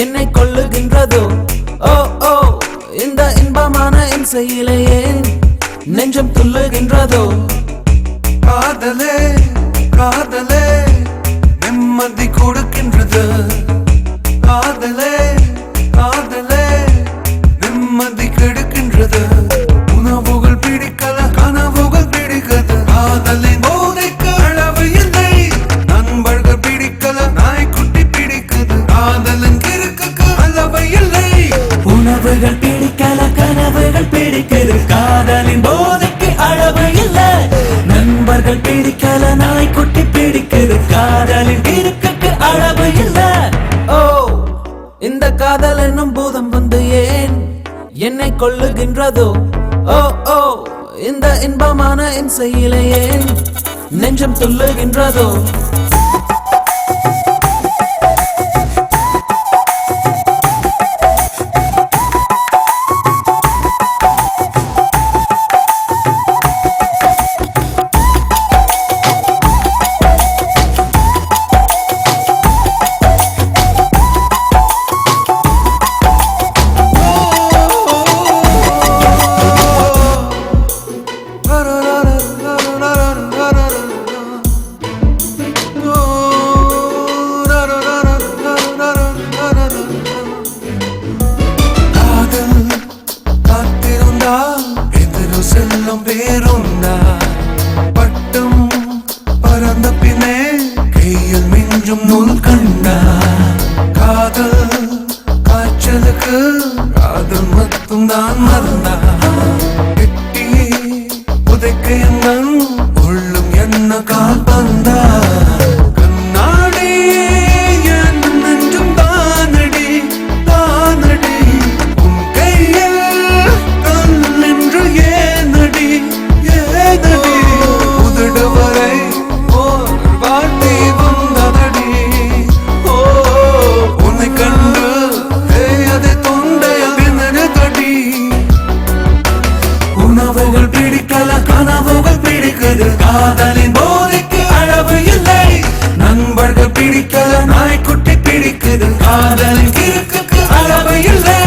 என்னை கொள்ளுகின்றதோ ஓ ஓ இந்த இன்பமான இசையிலேயே நெஞ்சம் துள்ளுகின்றதோ காதலே காதலே நிம்மதி கொடுக்கின்றது காதலே காதலே நிம்மதி கெடுக்கின்றது உணவுகள் பிடிக்கல கனவுகள் பிடிக்கிறது காதலின் போதைக்கு அளவு இல்லை நண்பர்கள் பிடிக்கல நாய்க்குட்டி பிடிக்குது காதலின் கிறுக்குக்கு அளவு இல்லை உணவுகள் பிடிக்கல கனவுகள் பிடிக்குது காதலின் போதைக்கு அளவு இல்லை நண்பர்கள் பிடிக்கல நாய்க்குட்டி பிடிக்குது காதலின் கிறுக்குக்கு அளவு இல்லை ஓ இந்த காதல் என்னும் பூதம் வந்து ஏன் என்னை கொள்ளுகின்றதோ ஓ ஓ இந்த இன்பமான இசையிலே ஏன் நெஞ்சம் துள்ளுகின்றதோ செல்லும் பேருந்தா பட்டும் பறந்த பின்னே கையில் மிஞ்சும் நூல் கண்டா காதல் காய்ச்சலுக்கு காதல் மட்டும் தான் மறந்தா கெட்டி புதைக்கையன் உள்ளும் என்ன கால் பந்தா கண்ணாடி என் நெஞ்சும் தானடி தானடி உன் கையில் கல் நின்று ஏனடி ஏனடி உதடு வரை ஓர் வாட்டி வந்ததடி ஓ உன்னை கண்டு அதை தொண்டையில் பின்னதடி உணவுகள் பிடிக்கல கனவுகள் பிடிக்குது காதலின் போதைக்கு அளவு இல்லை நண்பர்கள் பிடிக்கல நாய்க்குட்டி பிடிக்குது காதலின் கிறுக்குக்கு அளவு இல்லை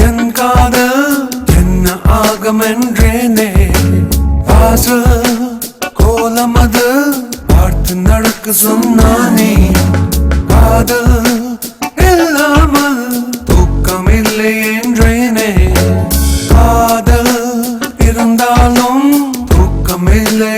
என் காதல் என்ன ஆகும் என்றேனே வாசல் கோலம் அது பார்த்து நடக்க சொன்னானே காதல் இல்லாமல் தூக்கம் இல்லை என்றேனே காதல் இருந்தாலும் தூக்கம் இல்லை